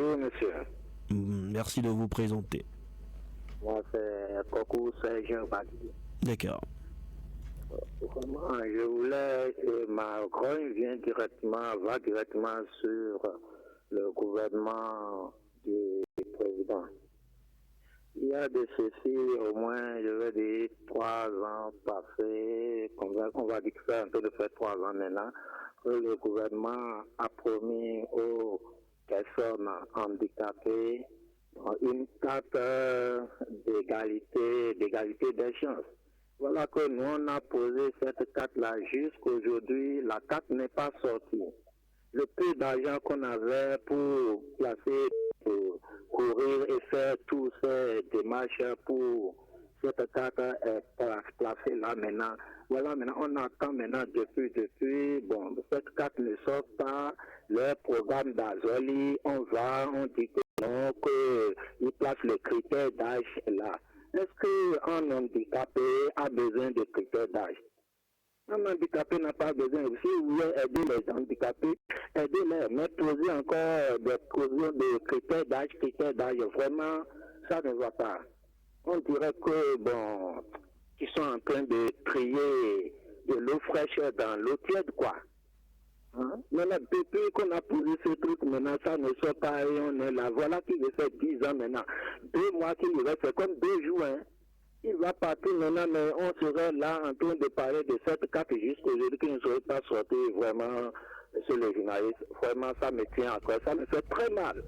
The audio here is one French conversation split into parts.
Bonjour, monsieur. Merci de vous présenter. Moi, c'est Coco Sergent Bagui. D'accord. Vraiment, je voulais, ma grogne va directement sur le gouvernement du président. Il y a de ceci, au moins, je vais dire, 3 ans passés, on va dire que c'est un peu de fait 3 ans maintenant, que le gouvernement a promis aux personnes handicapées une carte d'égalité des chances. Voilà que nous, on a posé cette carte-là jusqu'aujourd'hui, la carte n'est pas sortie. Le peu d'argent qu'on avait pour placer, pour courir et faire tous ces démarches pour cette carte est placée là maintenant. Voilà, maintenant, on attend maintenant depuis, bon, cette carte ne sort pas, le programme d'Azoli, on dit que non, qu'il place les critères d'âge là. Est-ce qu'un handicapé a besoin de critères d'âge? Un handicapé n'a pas besoin. Si vous voulez aider les handicapés, aidez-les. Mais poser encore des critères d'âge, vraiment, ça ne va pas. On dirait que, bon, qu'ils sont en train de trier de l'eau fraîche dans l'eau tiède, quoi. Hein? Maintenant, depuis qu'on a posé ce truc, maintenant, ça ne sort pas et on est là. Voilà qu'il fait 10 ans maintenant. 2 mois qu'il reste, c'est comme 2 jours, hein. Il va partir maintenant, mais on serait là en train de parler de cette carte jusqu'aujourd'hui qui ne serait pas sorti vraiment sur les journalistes. Vraiment, ça me tient à cœur. Ça me fait très mal.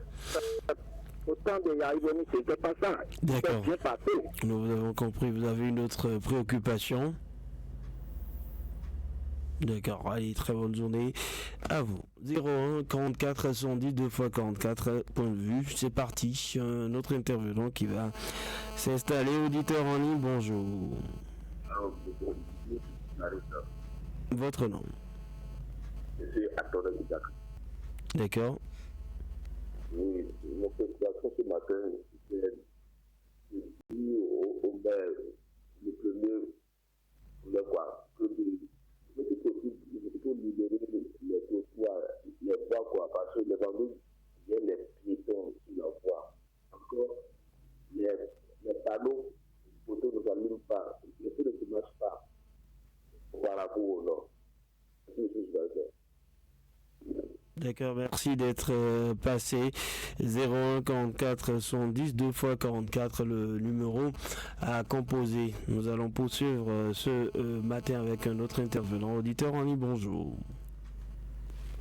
Autant de Yaïboni, c'était pas ça. D'accord. Bien passé. Nous vous avons compris, vous avez une autre préoccupation. D'accord, allez, très bonne journée à vous. 01 44 110 2 x 44, point de vue, c'est parti. Un autre intervenant qui va s'installer. Auditeur en ligne, bonjour. Votre nom? D'accord. Oui, mon préoccupation ce matin, c'est de dire au maire, le premier, le quoi, que c'est possible, il faut libérer les trottoirs, les voies, quoi, parce que les vendeurs viennent les piétons sur la voie. Encore, les panneaux, les poteaux ne s'allument pas, les feux ne se marchent pas. Voilà pour au nord. C'est ce que je vais faire. D'accord, merci d'être passé. 01 44 110 2 x 44, le numéro à composer. Nous allons poursuivre ce matin avec un autre intervenant. Auditeur en ligne, bonjour.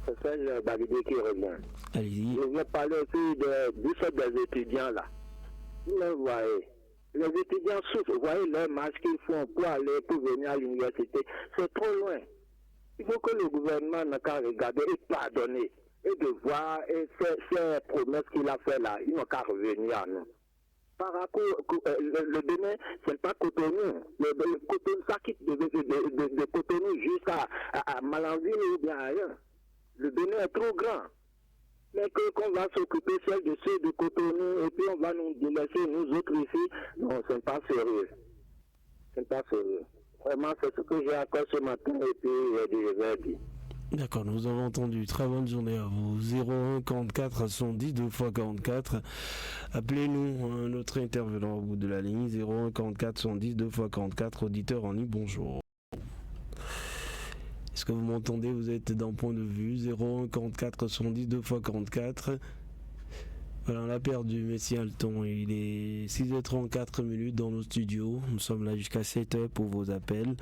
C'est Serge Bagui qui revient. Allez-y. Je vais parler aussi du fait des étudiants là. Vous voyez, les étudiants souffrent. Vous voyez les marches qu'ils font pour venir à l'université. C'est trop loin. Il faut que le gouvernement n'a qu'à regarder et pardonner et de voir et ces promesses qu'il a fait là. Il n'a qu'à revenir à nous. Par rapport le Bénin, c'est pas Cotonou. Le Cotonou, ça quitte de Cotonou jusqu'à Malanville ou bien ailleurs. Le Bénin est trop grand. Mais qu'on va s'occuper seul de ceux de Cotonou et puis on va nous délaisser nous autres ici. Non, c'est pas sérieux. C'est pas sérieux. Vraiment, c'est ce que j'ai à cœur ce matin et puis je vais dire. D'accord, nous avons entendu. Très bonne journée à vous. 01 44 110 2 x 44. Appelez-nous, un autre intervenant au bout de la ligne. 01 44 110 2 x 44. Auditeur en ligne, bonjour. Est-ce que vous m'entendez? Vous êtes dans point de vue. 01 44 110 2 x 44. Voilà, on l'a perdu, Messie Alton. Il est 6h34 dans nos studios. Nous sommes là jusqu'à 7h pour vos appels.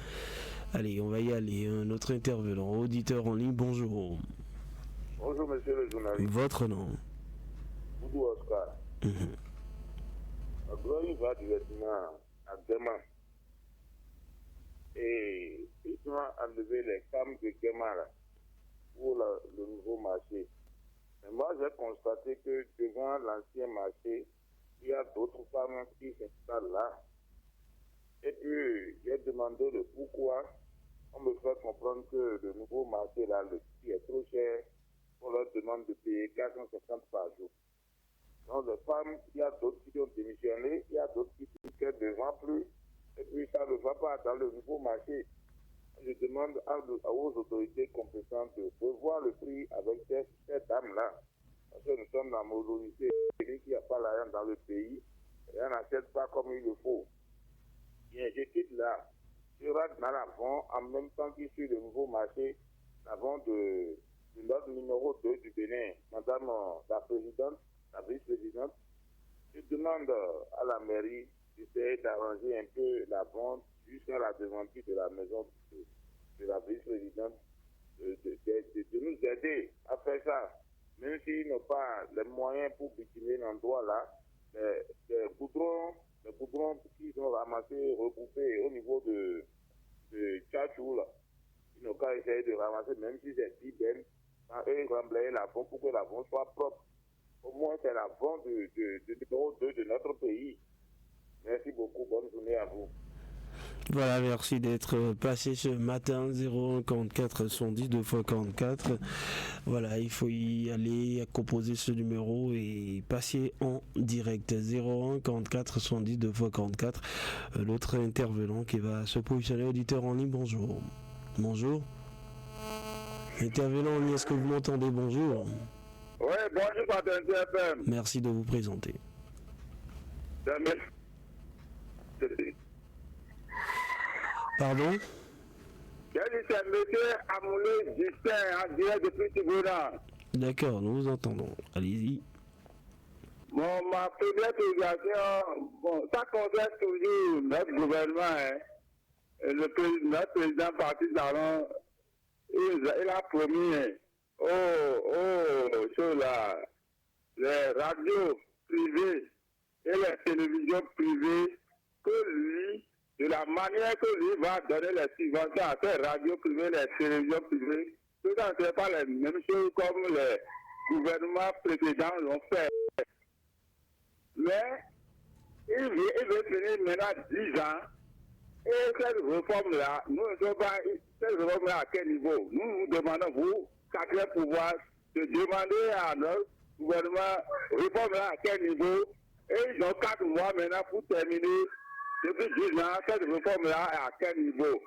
Allez, on va y aller. Un autre intervenant. Auditeur en ligne, bonjour. Bonjour, monsieur le journaliste. Votre nom? Boudou Oscar. La grogne va directement à Gema. Et ils ont enlevé les femmes de Gema là, pour le nouveau marché. Mais moi, j'ai constaté que devant l'ancien marché, il y a d'autres femmes qui s'installent là. Et puis, j'ai demandé le pourquoi. On me fait comprendre que le nouveau marché là, le prix est trop cher. On leur demande de payer 450 par jour. Donc, les femmes, il y a d'autres qui ont démissionné, il y a d'autres qui disent qu'elles ne vendent plus. Et puis, ça ne va pas dans le nouveau marché. Je demande aux autorités compétentes de revoir le prix avec ces dames-là. Parce que nous sommes dans la mobilité. Celui qui n'a pas l'argent dans le pays, rien n'achète pas comme il le faut. Bien, je quitte là. Je rentre dans la vente en même temps que sur le nouveau marché, la vente de l'ordre numéro 2 du Bénin. Madame la présidente, la vice-présidente, je demande à la mairie d'essayer d'arranger un peu la vente jusqu'à la devanture de la maison de la vice-présidente, de nous aider à faire ça. Même s'ils n'ont pas les moyens pour bitumer l'endroit là, les goudrons qu'ils ont ramassés, regroupés au niveau de Tchachou là, ils n'ont qu'à essayer de ramasser, même si c'est 10 bennes, quand eux remblayer la vente pour que la vente soit propre. Au moins, c'est la vente de numéro 2 de notre pays. Merci beaucoup, bonne journée à vous. Voilà, merci d'être passé ce matin. 01 44 110 2x44. Voilà, il faut y aller, à composer ce numéro et passer en direct. 01 44 110 2x44. L'autre intervenant qui va se positionner, auditeur en ligne, bonjour. Bonjour. Intervenant en ligne, est-ce que vous m'entendez? Bonjour. Oui, bonjour, Patente FM. Merci de vous présenter. Pardon? J'ai dit c'est monsieur Amoulé Justin, en direct depuis Tibouna. D'accord, nous vous entendons. Allez-y. Bon, ma première obligation, bon, ça concerne toujours notre gouvernement, hein. Notre président parti d'Alon, il a promis, les radios privées et les télévisions privées, que lui, de la manière que lui va donner les subventions à ces radios privées, les télévisions privées, que ça ne serait pas les mêmes choses comme les gouvernements précédents l'ont fait. Mais il veut finir maintenant 10 ans. Et cette réforme-là, nous ne sommes pas, cette réforme-là à quel niveau? Nous nous demandons, vous, quatrième pouvoir, de demander à notre gouvernement, réforme-là à quel niveau? Et ils ont 4 mois maintenant pour terminer. Depuis 10 ans, cette réforme-là est à quel niveau?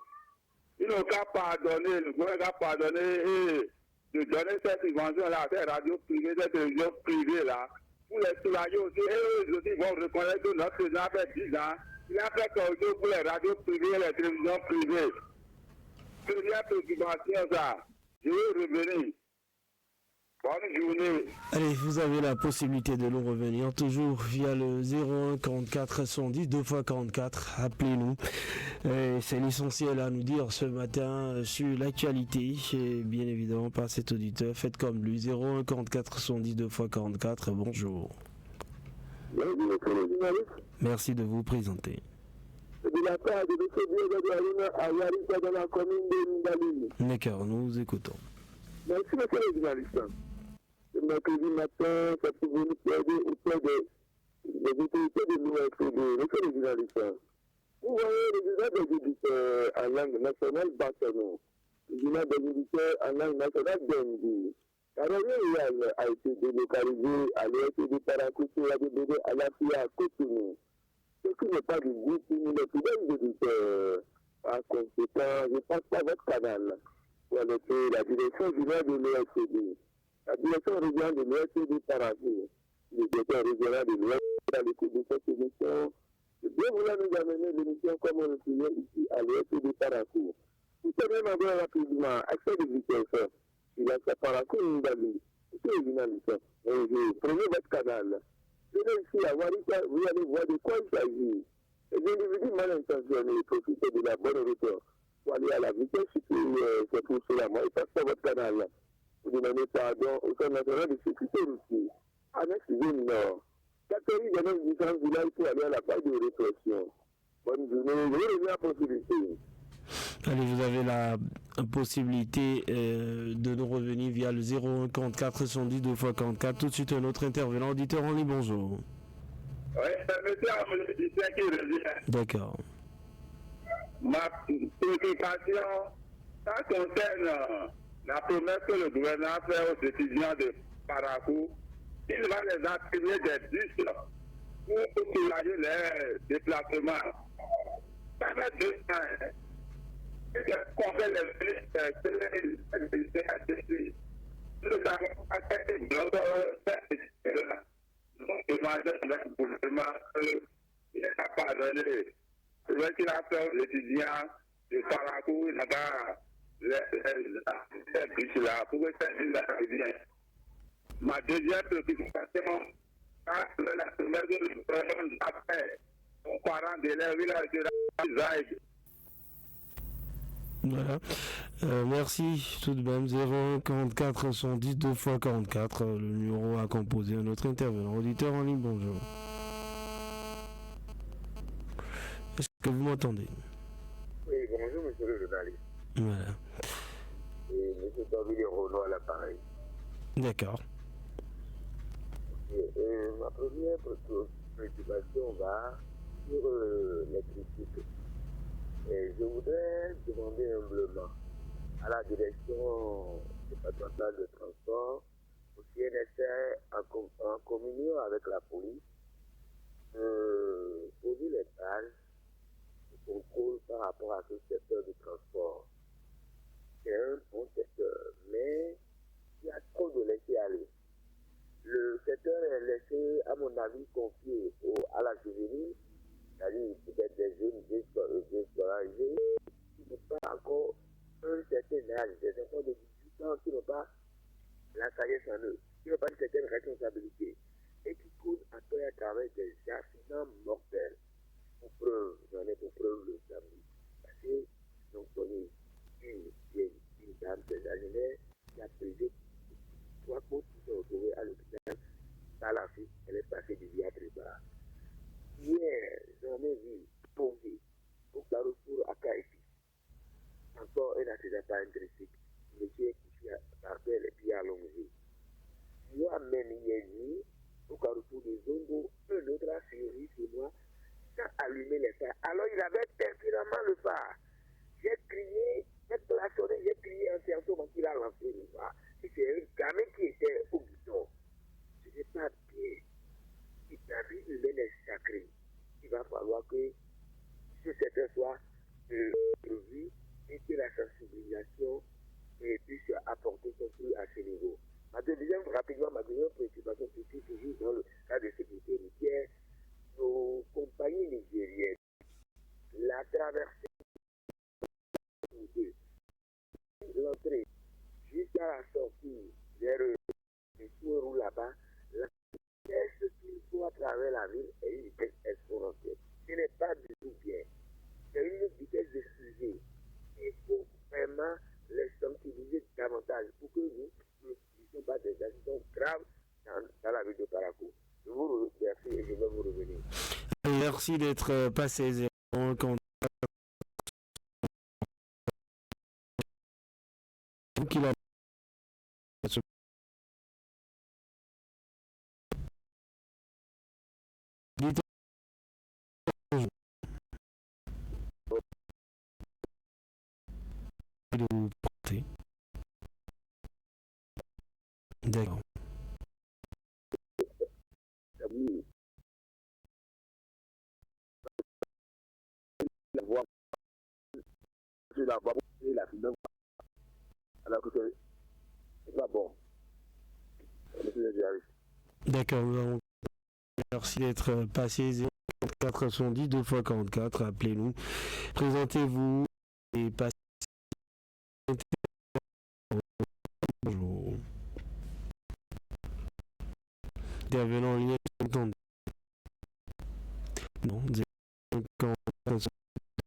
Ils n'ont qu'à pardonner, le gouvernement n'a qu'à pardonner et de donner cette subvention-là à ces radios privées, ces télévisions privées-là, pour les soulager aussi. Et eux aussi vont reconnaître que notre président a fait 10 ans. Il a fait quelque chose pour les radios privées et les télévisions privées. Première préoccupation, ça. Je vais revenir. Bonne journée. Allez, vous avez la possibilité de nous revenir toujours via le 01 44 110 2x44. Appelez-nous. C'est l'essentiel à nous dire ce matin sur l'actualité. Et bien évidemment, par cet auditeur, faites comme lui. 01 44 110 2x44. Bonjour. Merci de vous présenter. D'accord, nous vous écoutons. Merci, monsieur le journaliste. Le mercredi matin, ça peut venir plaider auprès des autorités de l'OFCD. Monsieur le journaliste, vous voyez le journal des éditeurs en langue nationale Bassano, le journal des éditeurs en langue nationale Dendi. La réunion a été délocalisée à l'OFCD Paracoutou à DBD à la FIA à Cotonou. Ce qui n'est pas du goût pour nous, les fidèles éditeurs. Par conséquent, je ne passe pas votre canal pour aller faire la direction générale de l'OFCD. La direction régionale de l'OFCD Paracoutou, le directeur régional de l'OFCD à l'écoute de cette émission, de bien vouloir nous amener l'émission comme on le faisait ici à l'OFCD Paracoutou. Vous savez maintenant rapidement, accès de vitesse. Il a fait Paracoutou Ndali. C'est le journaliste. Prenez votre canal. Venez ici à Warika, vous allez voir de quoi il s'agit. Les individus mal intentionnés profitent de la bonne route pour aller à la vitesse supérieure. C'est pour cela, moi, il passe pas votre canal. Vous demandez pardon au Centre national de sécurité routière. Annexe zone nord. Catherine de nos différents villages pour aller à la page de répression. Bonne journée, je vais revenir à la possibilité. Allez, vous avez la possibilité de nous revenir via le 01 44 110 2x44. Tout de suite, un autre intervenant, auditeur en ligne, bonjour. Oui, c'est monsieur Amoulé Justin qui revient. D'accord. Ma préoccupation, ça concerne la promesse que le gouvernement a fait aux étudiants de Paracoutou. Il va les attribuer des bus pour soulager les déplacements. Ça fait 2 ans. Qu'on fait les Il n'a pas donné. C'est vrai qu'il a fait l'étudiant de Parakou, il n'a pas les bus là, pour que ça aille bien. Ma deuxième préoccupation, la première de après, mon parent d'élève, il a été là, Voilà. Merci tout de même. 01 44 110 2 x 44. Le numéro à composer à notre intervenant. Auditeur en ligne, bonjour. Est-ce que vous m'entendez? Oui, bonjour, monsieur le journaliste. Voilà. Et monsieur David Renaud à l'appareil. D'accord. Ma première préoccupation va sur les critiques. Et je voudrais demander humblement à la direction départementale de transport, au CNSR, en communion avec la police, poser les bases de contrôle par rapport à ce secteur du transport. C'est un bon secteur, mais il y a trop de laisser aller. Le secteur est laissé, à mon avis, confié à la juvénile, c'est-à-dire peut-être des jeunes déscolarisés qui n'ont pas encore un certain âge, des enfants de 18 ans qui n'ont pas la sagesse en eux, qui n'ont pas une certaine responsabilité et qui courent à tort et à travers des accidents mortels. Pour preuve, j'en ai pour preuve le samedi. Parce que donc on est une dame sexagénaire qui a brisé 3 côtes qui sont retrouvées à l'hôpital. Par la suite, elle est passée du diatre-bar. Hier, j'en ai vu tomber au carrefour à Caïfi. Encore un accident par un tricycle. Monsieur qui par terre les pieds allongés. Moi-même, hier nuit, au carrefour de Zongo, un autre a furi sur moi sans allumer les phares. Alors il avait pertinemment le phare. J'ai crié, j'ai klaxonné, j'ai crié en séance avant qu'il a lancé le phare. Et c'est un gamin qui était au bouton. Ce n'est pas bien. Si la vie humaine est sacrée, il va falloir que ce secteur soit revu et que la sensibilisation puisse apporter son fruit à ce niveau. Ma deuxième préoccupation, c'est toujours dans le cas de sécurité routière, nos compagnies nigériennes, la traversée de l'entrée jusqu'à la sortie vers les Souerou là-bas, la vitesse qu'il faut à travers la ville est une vitesse exponentielle. Ce n'est pas du tout bien. C'est une vitesse de fusée. Il faut vraiment les sensibiliser davantage pour que nous ne puissions pas des accidents graves dans la ville de Parakou. Je vous remercie et je vais vous revenir. Merci d'être passé 01 44 qu'il a de vous porter. D'accord. La voix, et la finance, alors que c'est pas bon. D'accord, nous allons. Merci d'être passé 0410 2 x 44. Appelez-nous, présentez-vous et passez. Bonjour. Intervenant en ligne, entendu. Non,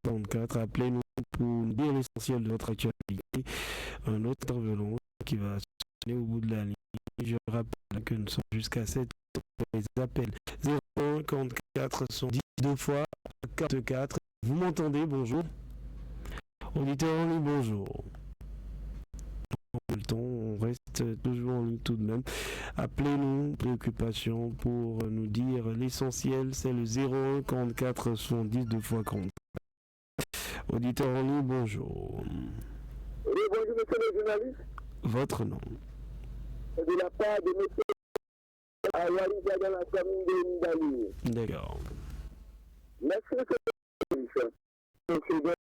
04 appelez-nous pour nous dire l'essentiel de votre actualité. Un autre intervenant qui va sonner au bout de la ligne. Je rappelle que nous sommes jusqu'à 7 pour les appels. 01 44 110 2 fois 44. Vous m'entendez? Bonjour. Auditeur en ligne, bonjour. On reste toujours en ligne tout de même. Appelez-nous, préoccupation pour nous dire l'essentiel, c'est le 01 44 110 2 fois 44. Auditeur en ligne, bonjour. Oui, bonjour monsieur le journaliste. Votre nom? De la part de monsieur Awaliza dans la commune de Ndali. D'accord. Merci monsieur le journaliste.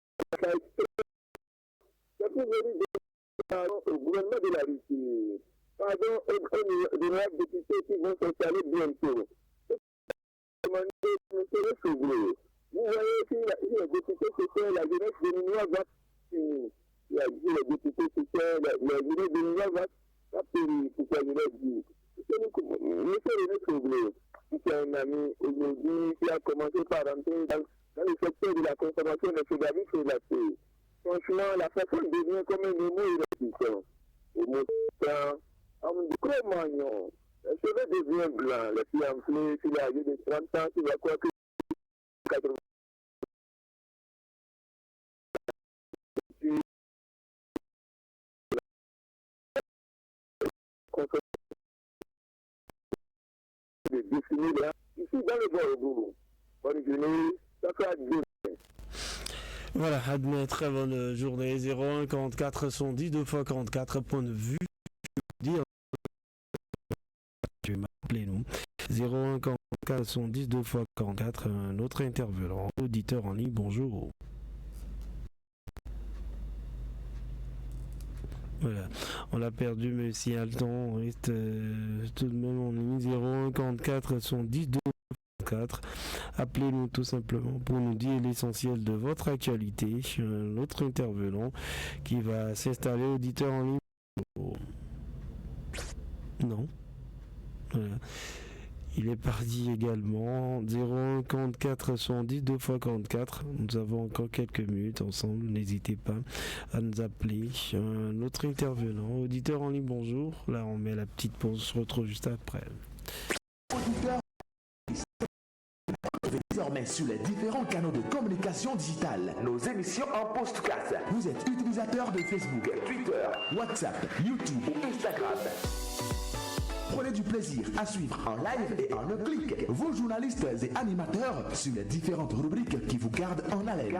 C'est pour venir au gouvernement de la Russie pardon, de nos députés qui vont s'installer bientôt. Monsieur Soublé, vous voyez si les députés sociaux, la jeunesse béninoise va finir. Il a dit les députés sociaux, la jeunesse béninoise va finir, pour que je l'ai dit. Monsieur René Soublé, qui est un ami aujourd'hui, qui a commencé par rentrer dans le secteur de la consommation des services et de la paix. Franchement, la personne devient comme un émo irrésistible. Au mot de Cro-Magnon, les cheveux deviennent blancs, les filles enflées, s'il est âgé de 30 ans, s'il va quoi que 80 de définir là, ici dans le Bordeaux. Bonne journée, ça fait adieu. Voilà, admet très bonne journée. 01 44 110 2 x 44 point de vue. Dire tu m'appelez nous. 01 44 110 2 x 44. Un autre intervenant, auditeur en ligne. Bonjour. Voilà, on a perdu, mais si à le temps, on reste tout de même en ligne. 01 44 110 2 4. Appelez-nous tout simplement pour nous dire l'essentiel de votre actualité. L'autre intervenant qui va s'installer, auditeur en ligne. Non. Voilà. Il est parti également. 01 44 110 2 x 44. Nous avons encore quelques minutes ensemble. N'hésitez pas à nous appeler. Un autre intervenant, auditeur en ligne, bonjour. Là, on met la petite pause. On se retrouve juste après. Auditeur, désormais sur les différents canaux de communication digitale. Nos émissions en podcast. Vous êtes utilisateur de Facebook, Twitter, WhatsApp, YouTube ou Instagram. Prenez du plaisir à suivre en live et en un clic vos journalistes et animateurs sur les différentes rubriques qui vous gardent en haleine.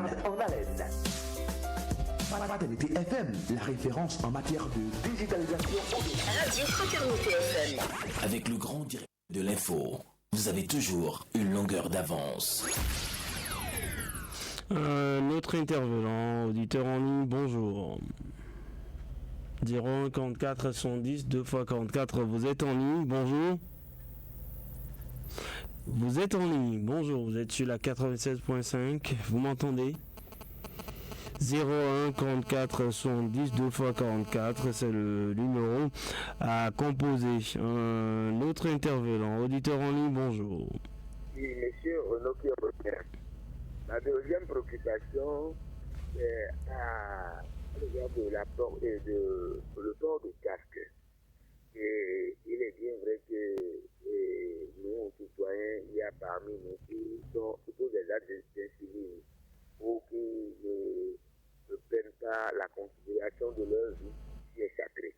Fraternité FM, la référence en matière de digitalisation. Radio Fraternité FM. Avec le grand direct de l'info, vous avez toujours une longueur d'avance. Notre intervenant, auditeur en ligne, bonjour. 01 44 110 2 x 44, vous êtes en ligne, bonjour. Vous êtes en ligne, bonjour, vous êtes sur la 96.5, vous m'entendez? 01 44 110 2 x 44, c'est le numéro à composer. Un autre intervenant, auditeur en ligne, bonjour. Oui, monsieur Renaud qui revient. La deuxième préoccupation, c'est le port de casque. Et il est bien vrai que nous, citoyens, il y a parmi nous qui posent des actes d'incivisme ou qui ne prennent pas la considération de leur vie qui est sacrée.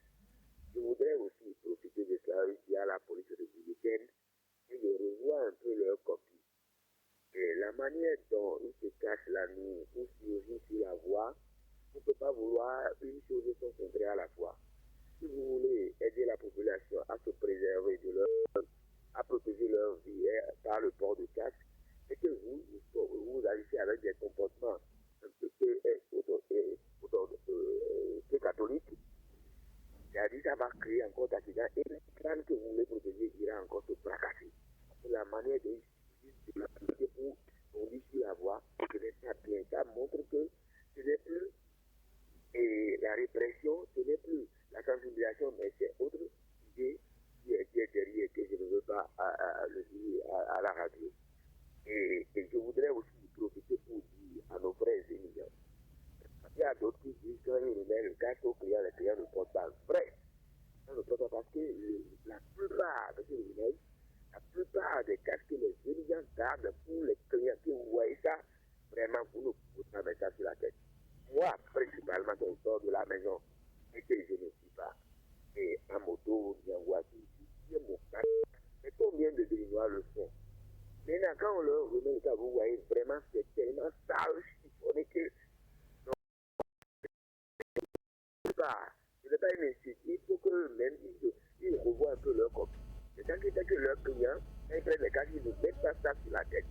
Je voudrais aussi profiter de cela ici à la police républicaine et de revoir un peu leur copie. Et la manière dont ils se cachent la nuit ou surgissent sur la voie, on ne peut pas vouloir une chose et son contraire à la fois. Si vous voulez aider la population à se préserver à protéger leur vie par le port de casque, et que vous agissez avec des comportements un peu catholiques, c'est-à-dire ça va créer encore d'accidents et le crâne que vous voulez protéger ira encore se fracasser. C'est la manière de l'appliquer pour conduire sur la voie, ce n'est pas bien. Ça montre que ce n'est plus la répression, ce n'est plus la sensibilisation, mais c'est autre idée qui est derrière, que je ne veux pas le dire à la radio. Et je voudrais aussi profiter pour dire à nos frères émigrants, il y a d'autres qui disent quand ils remettent le casque aux clients, les clients ne portent pas. Vrai, on ne porte pas parce que la plupart des casques que les émigrants gardent pour les clients, que vous voyez ça, vraiment, vous ne pouvez pas mettre ça sur la tête. Moi, principalement, quand je sors de la maison et que je ne suis pas en moto ou en voiture, je suis mon casque. Mais combien de Béninois le font? Maintenant, quand on leur remet ça, vous voyez, vraiment, c'est tellement sale, chiffonné que ce n'est pas une insulte. Il faut que même ils revoient un peu leur copie. C'est ça qui fait que leurs clients, quand ils prennent les cas, ils ne mettent pas ça sur la tête.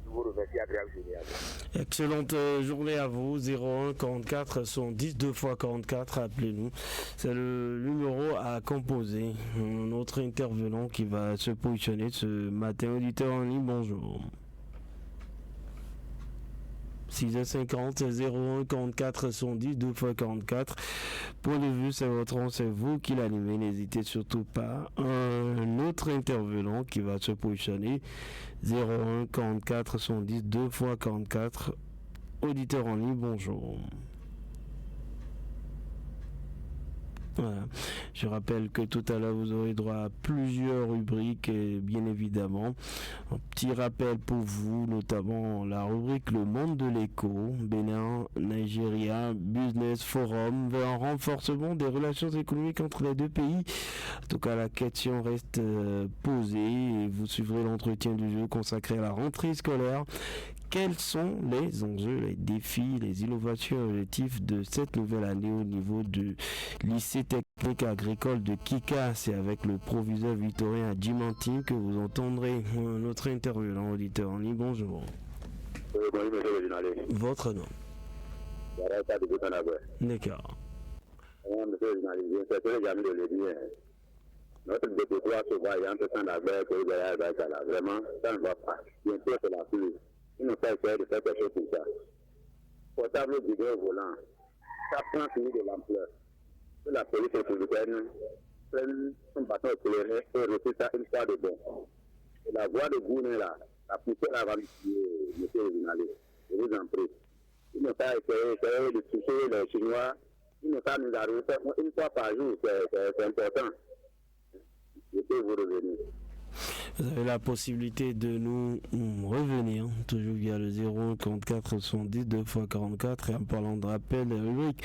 vous remercie, agréable journée à vous. Excellente journée à vous. 01 44 110 2 x 44, appelez-nous. C'est le numéro à composer. Notre intervenant qui va se positionner ce matin. Auditeur en ligne, bonjour. 6h50 01 44 110 2 x 44. Point de vue, c'est votre nom, c'est vous qui l'animez. N'hésitez surtout pas. Un autre intervenant qui va se positionner. 01 44 110 2 x 44. Auditeur en ligne, bonjour. Voilà. Je rappelle que tout à l'heure vous aurez droit à plusieurs rubriques et bien évidemment un petit rappel pour vous, notamment la rubrique Le Monde de l'écho, Bénin, Nigeria, Business Forum, vers un renforcement des relations économiques entre les deux pays. En tout cas, la question reste posée et vous suivrez l'entretien du jeu consacré à la rentrée scolaire. Quels sont les enjeux, les défis, les innovations et objectifs de cette nouvelle année au niveau du lycée technique agricole de Kika? C'est avec le proviseur Victorien Adjimantin que vous entendrez notre intervenant auditeur en ligne. Bonjour. Bonjour, monsieur le journaliste. Votre nom? D'accord. Monsieur le journaliste, c'est que j'ai mis de le dire. Notre députoire se voit entre temps d'abord que vous avez avec là. Vraiment, ça ne va pas. Bientôt, c'est la pluie. Il ne faut pas essayer de faire quelque chose pour ça. Portable vidéo volant, ça prend fini de l'ampleur. Que la police républicaine prenne son bâton éclairé et refait ça une fois de bon. Et la voie de Gounet là, la poussière là va me tuer, monsieur le journaliste. Je vous en prie. Il ne faut pas essayer de toucher les Chinois. Il ne faut pas nous arriver une fois par jour, c'est important. Je peux vous revenir. Vous avez la possibilité de nous revenir, toujours via le 01 44 70 2 x 44. Et en parlant de rappel des rubriques,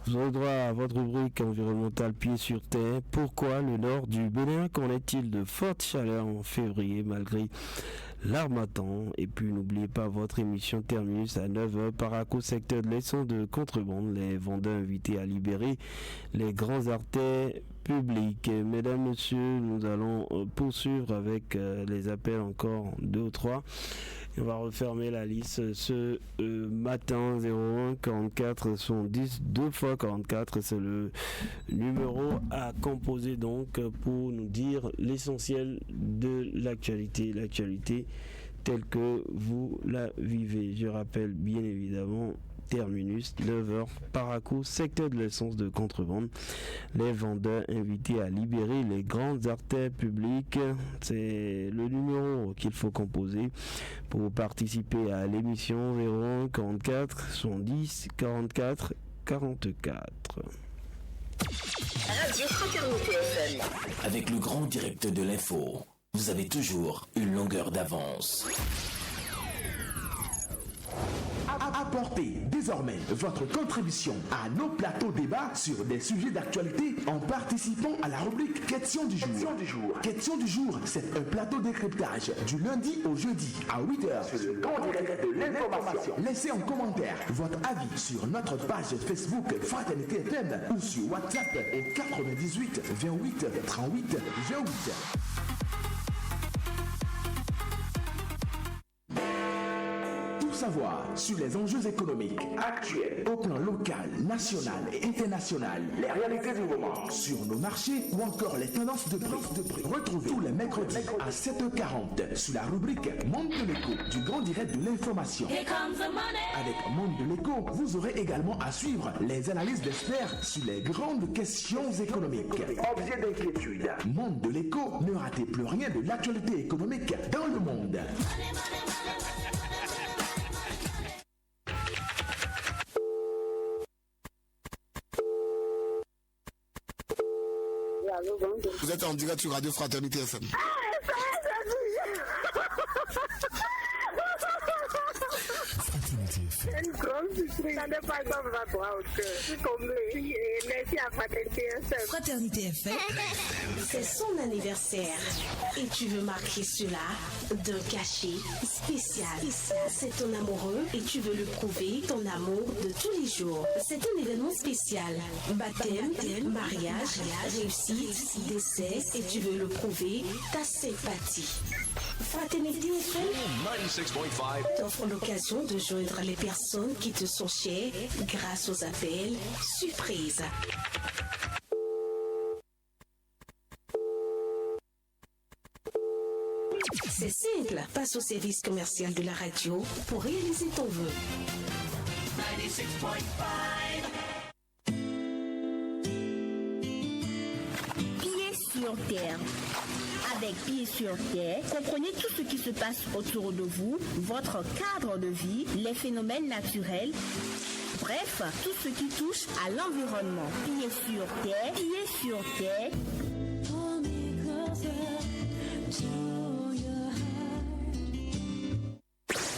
vous aurez droit à votre rubrique environnementale pied sur terre. Pourquoi le nord du Bénin connaît-il de fortes chaleurs en février malgré l'harmattan? Et puis n'oubliez pas votre émission Terminus à 9h. Paraco, secteur de l'essence de contrebande. Les vendeurs invités à libérer les grands artères publics. Mesdames, messieurs, nous allons poursuivre avec les appels, encore 2 ou 3. On va refermer la liste ce matin. 01 44 110 2 x 44. C'est le numéro à composer donc pour nous dire l'essentiel de l'actualité. L'actualité telle que vous la vivez. Je rappelle bien évidemment Terminus, 9h, Paraco, secteur de l'essence de contrebande. Les vendeurs invités à libérer les grandes artères publiques. C'est le numéro qu'il faut composer pour participer à l'émission. 01 44 110 44 44. Radio Fraternité FM. Avec le grand direct de l'info, vous avez toujours une longueur d'avance. Apportez désormais votre contribution à nos plateaux débats sur des sujets d'actualité en participant à la rubrique Question du jour. Question du jour, c'est un plateau décryptage du lundi au jeudi à 8h sur le grand direct de l'information. Laissez en commentaire votre avis sur notre page Facebook Fraternité FM ou sur WhatsApp au 98 28 38 28. Savoir sur les enjeux économiques actuels au plan local, national et international, les réalités du moment sur nos marchés ou encore les tendances de prix. Retrouvez tous les mercredis à 7h40 sur la rubrique Monde de l'écho du grand direct de l'information. Avec Monde de l'écho, vous aurez également à suivre les analyses d'experts sur les grandes questions économiques. Objet d'inquiétude. Monde de l'écho, ne ratez plus rien de l'actualité économique dans le monde. Vous êtes en direct sur Radio Fraternité FM. Une grande surprise. Ça n'est pas comme ça, toi, au cœur. Je suis comblée. Merci à Fraternité FM. Fraternité FM, c'est son anniversaire. Et tu veux marquer cela d'un cachet spécial. C'est ton amoureux et tu veux lui prouver ton amour de tous les jours. C'est un événement spécial. Baptême, mariage, réussite, décès et tu veux le prouver ta sympathie. Fraternité FM 96.5 t'offre l'occasion de joindre les personnes qui te sont chères grâce aux appels surprises. C'est simple, passe au service commercial de la radio pour réaliser ton vœu. 96.5 Pieds sur terre. Avec Pieds sur terre, comprenez tout ce qui se passe autour de vous, votre cadre de vie, les phénomènes naturels, bref, tout ce qui touche à l'environnement. Pieds sur terre, Pieds sur terre.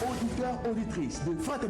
Auditeurs, auditrices de Fraternité